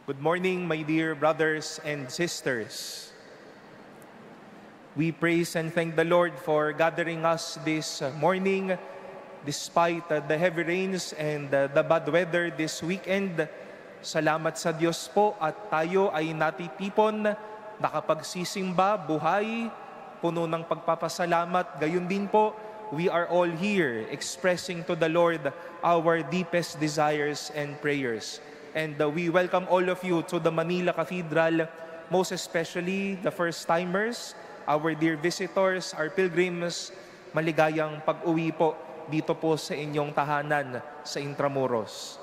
Good morning, my dear brothers and sisters. We praise and thank the Lord for gathering us this morning despite the heavy rains and the bad weather this weekend. Salamat sa Diyos po at tayo ay natitipon, nakapagsisimba, buhay, puno ng pagpapasalamat. Gayun din po, we are all here expressing to the Lord our deepest desires and prayers. And we welcome all of you to the Manila Cathedral, most especially the first-timers, our dear visitors, our pilgrims. Maligayang pag-uwi po dito po sa inyong tahanan sa Intramuros.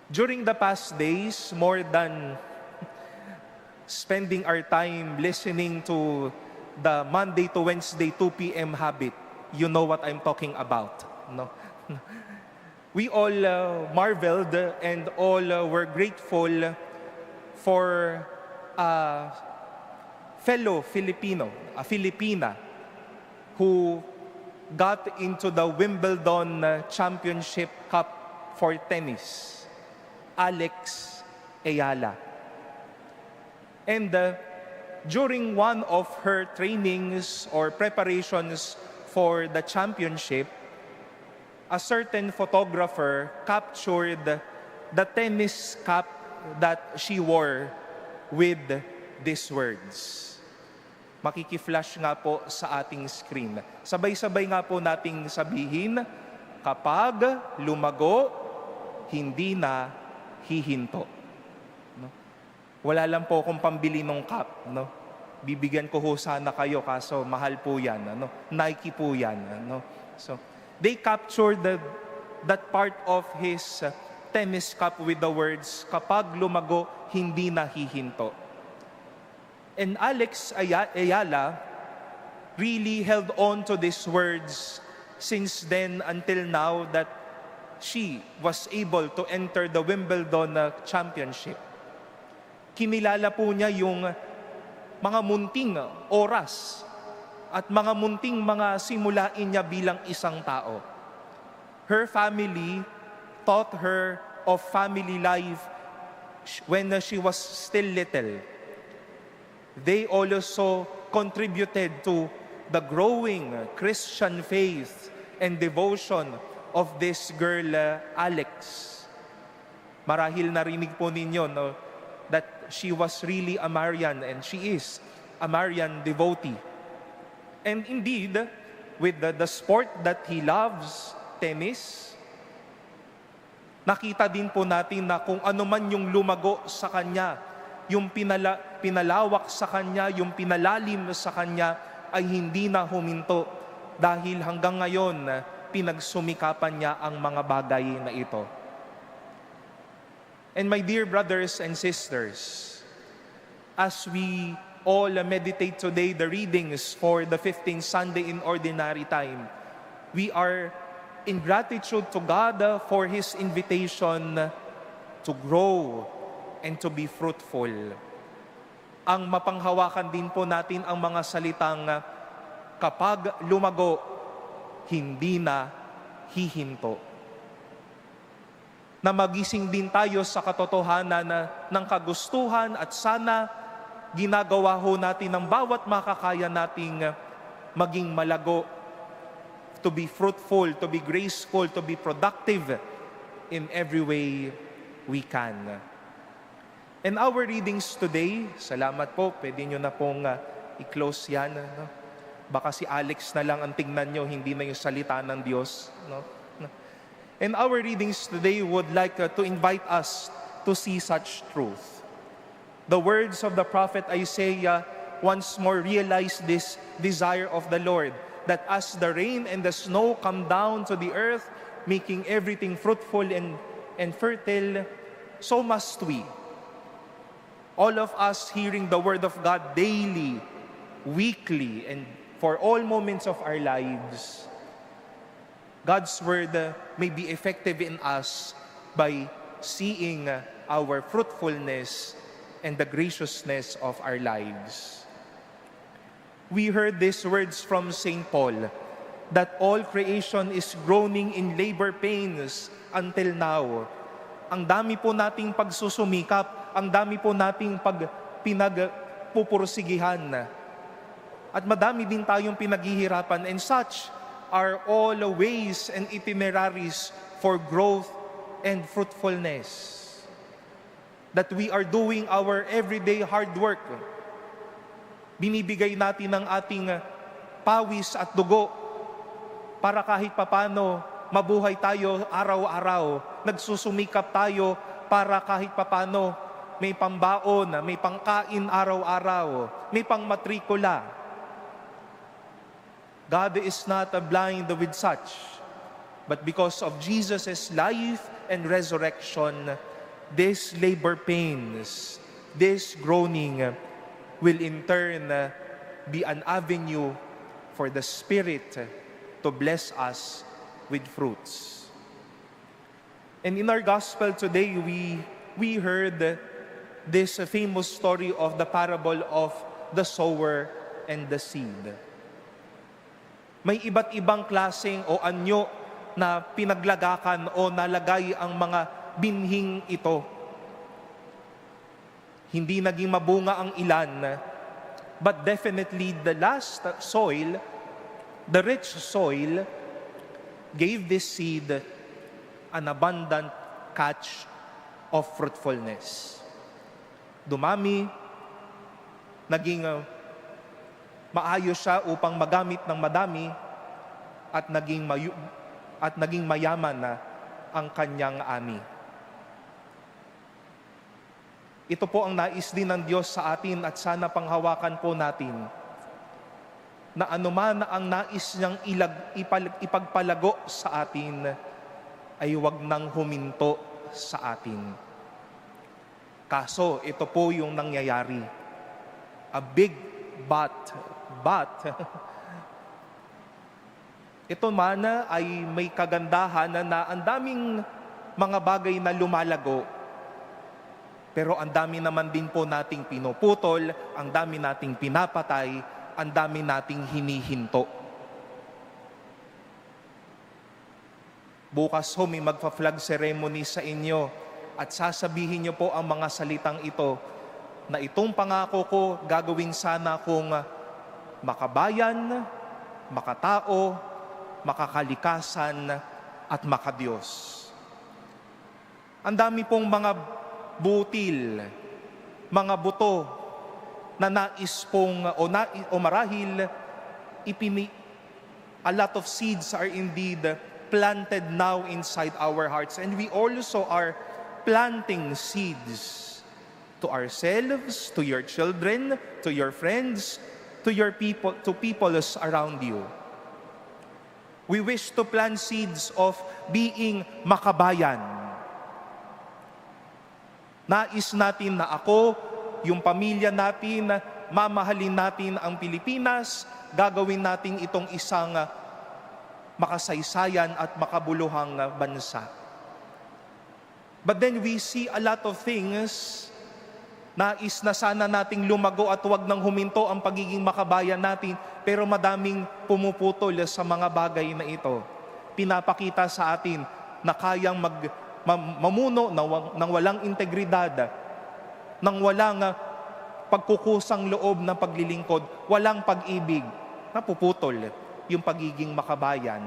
During the past days, more than spending our time listening to the Monday to Wednesday 2 p.m. habit, you know what I'm talking about, no? We all marveled and all were grateful for a fellow Filipino, a Filipina, who got into the Wimbledon Championship Cup for tennis, Alex Ayala. And during one of her trainings or preparations for the championship, a certain photographer captured the tennis cap that she wore with these words. Makiki-flash nga po sa ating screen. Sabay-sabay nga po nating sabihin, kapag lumago, hindi na hihinto. No? Wala lang po akong pambili ng cap. No? Bibigyan ko ho sana kayo, kaso mahal po yan. Ano? Nike po yan. Ano? So, they captured that part of his tennis cap with the words, kapag lumago, hindi na hihinto. And Alex Ayala really held on to these words since then until now that she was able to enter the Wimbledon Championship. Kinilala po niya yung mga munting oras at mga munting mga simulain niya bilang isang tao. Her family taught her of family life when she was still little. They also contributed to the growing Christian faith and devotion of this girl, Alex. Marahil narinig po ninyo, no, that she was really a Marian and she is a Marian devotee. And indeed, with the sport that he loves, tennis, nakita din po natin na kung ano man yung lumago sa kanya, yung pinalawak sa kanya, yung pinalalim sa kanya, ay hindi na huminto dahil hanggang ngayon pinagsumikapan niya ang mga bagay na ito. And my dear brothers and sisters, as we all meditate today the readings for the 15th Sunday in Ordinary Time, we are in gratitude to God for His invitation to grow and to be fruitful. Ang mapanghawakan din po natin ang mga salitang kapag lumago, hindi na hihinto. Na magising din tayo sa katotohanan ng kagustuhan at sana ginagawa ho natin ng bawat makakaya nating maging malago, to be fruitful, to be graceful, to be productive in every way we can. And our readings today, salamat po, pwede nyo na pong i-close yan. No? Baka si Alex na lang ang tingnan nyo, hindi na yung salita ng Diyos. No? And our readings today would like to invite us to see such truth. The words of the prophet Isaiah once more realize this desire of the Lord, that as the rain and the snow come down to the earth, making everything fruitful and fertile, so must we. All of us hearing the word of God daily, weekly, and for all moments of our lives, God's word may be effective in us by seeing our fruitfulness and the graciousness of our lives. We heard these words from St. Paul, that all creation is groaning in labor pains until now. Ang dami po nating pagsusumikap, ang dami po nating pinagpupursigihan. At madami din tayong pinaghihirapan, and such are all ways and itineraries for growth and fruitfulness. That we are doing our everyday hard work. Binibigay natin ang ating pawis at dugo para kahit papano mabuhay tayo araw-araw. Nagsusumikap tayo para kahit papano may pambaon, may pangkain araw-araw, may pangmatrikula. God is not blind with such, but because of Jesus' life and resurrection, this labor pains, this groaning will in turn be an avenue for the Spirit to bless us with fruits. And in our gospel today, we heard this famous story of the parable of the sower and the seed. May iba't ibang klaseng o anyo na pinaglagakan o nalagay ang mga binhing ito. Hindi naging mabunga ang ilan, but definitely the last soil, the rich soil, gave this seed an abundant catch of fruitfulness. Dumami, naging maayos siya upang magamit ng madami, at naging mayaman na ang kanyang ani. Ito po ang nais din ng Diyos sa atin, at sana panghawakan po natin na anuman ang nais niyang ipagpalago sa atin ay huwag nang huminto sa atin. Kaso ito po yung nangyayari. A big but ito man ay may kagandahan na ang daming mga bagay na lumalago, pero ang dami naman din po nating pinuputol, ang dami nating pinapatay, ang dami nating hinihinto. Bukas ho may magpa-flag ceremony sa inyo, at sasabihin niyo po ang mga salitang ito, na itong pangako ko gagawin sana kung makabayan, makatao, makakalikasan, at makadiyos. Ang dami pong mga butil, mga buto na nais pong o marahil a lot of seeds are indeed planted now inside our hearts, and we also are planting seeds to ourselves, to your children, to your friends, to your people, to peoples around you. We wish to plant seeds of being makabayan. Nais natin na ako, yung pamilya natin, mamahalin natin ang Pilipinas, gagawin natin itong isang makasaysayan at makabuluhang bansa. But then we see a lot of things. Nais na sana nating lumago at huwag nang huminto ang pagiging makabayan natin, pero madaming pumuputol sa mga bagay na ito. Pinapakita sa atin na kayang mamuno ng walang integridad, ng walang pagkukusang loob ng paglilingkod, walang pag-ibig, napuputol yung pagiging makabayan.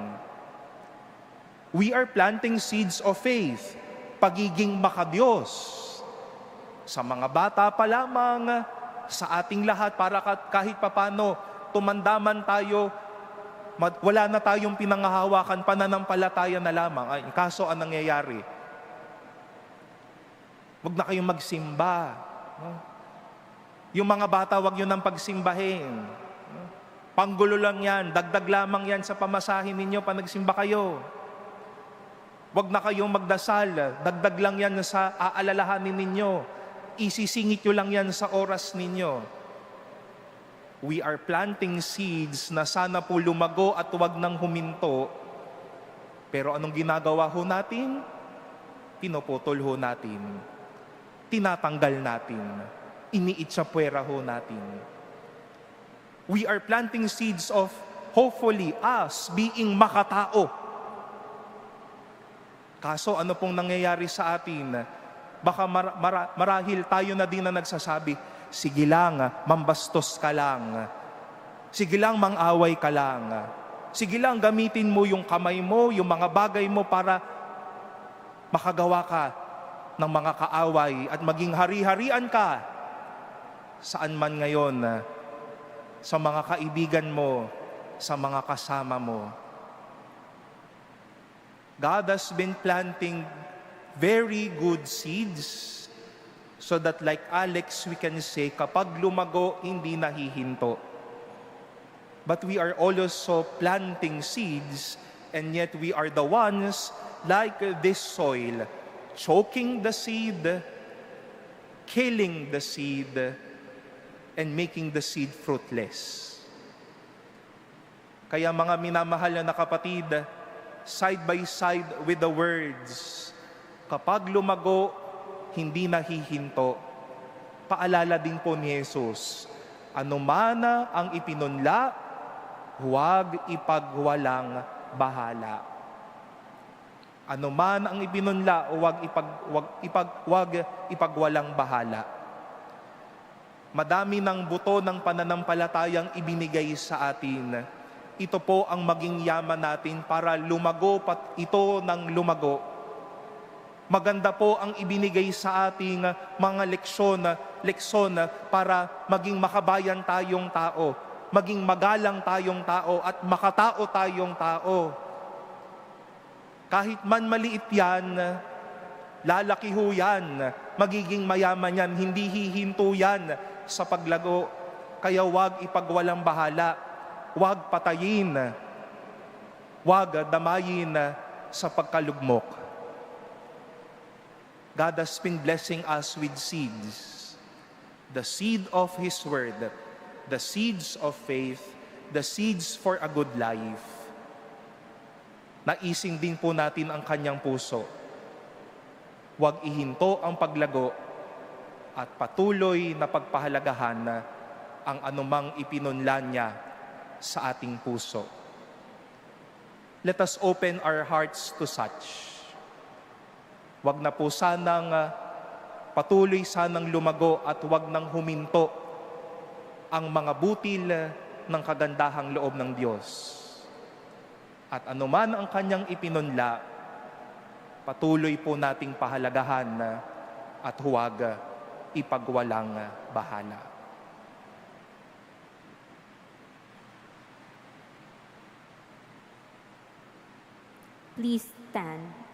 We are planting seeds of faith, pagiging makadiyos, sa mga bata pa lamang, sa ating lahat, para kahit papano tumandaman tayo, wala na tayong pinanghahawakan, pananampalataya na lamang. Ay, kaso ang nangyayari, wag na kayong magsimba. Yung mga bata, wag yun ang pagsimbahin. Panggulo lang yan, dagdag lamang yan sa pamasahin ninyo pa nagsimba kayo. Wag na kayong magdasal, dagdag lang yan sa aalalahanin ninyo. Isisingit nyo lang yan sa oras ninyo. We are planting seeds na sana po lumago at huwag nang huminto. Pero anong ginagawa ho natin? Pinuputol ho natin. Tinatanggal natin. Iniitsapwera ho natin. We are planting seeds of, hopefully, us being makatao. Kaso ano pong nangyayari sa atin? Baka marahil tayo na din na nagsasabi, sige lang, mambastos ka lang. Sige lang, mang-away ka lang. Sige lang, gamitin mo yung kamay mo, yung mga bagay mo para makagawa ka ng mga kaaway at maging hari-harian ka saan man ngayon, sa mga kaibigan mo, sa mga kasama mo. God has been planting very good seeds so that like Alex, we can say, kapag lumago, hindi nahihinto. But we are also planting seeds, and yet we are the ones like this soil, choking the seed, killing the seed, and making the seed fruitless. Kaya mga minamahal na kapatid, side by side with the words, kapag lumago, hindi nahihinto, paalala din po ni Jesus, anumana ang ipinunla, huwag ipagwalang bahala. Anuman ang ipinunla, huwag ipagwalang bahala. Madami ng buto ng pananampalatayang ibinigay sa atin. Ito po ang maging yaman natin para lumago ito ng lumago. Maganda po ang ibinigay sa ating mga leksyon para maging makabayan tayong tao, maging magalang tayong tao at makatao tayong tao. Kahit man maliit yan, lalaki ho yan, magiging mayaman yan, hindi hihinto yan sa paglago. Kaya wag ipagwalang bahala, wag patayin, wag damayin sa pagkalugmok. God has been blessing us with seeds. The seed of His Word, the seeds of faith, the seeds for a good life. Naisin din po natin ang kanyang puso. Huwag ihinto ang paglago at patuloy na pagpahalagahan ang anumang ipinunlan niya sa ating puso. Let us open our hearts to such. Huwag na po sanang patuloy sanang lumago at huwag nang huminto ang mga butil ng kagandahang loob ng Diyos. At anuman ang kanyang ipinunla, patuloy po nating pahalagahan at huwag ipagwalang bahala. Please stand.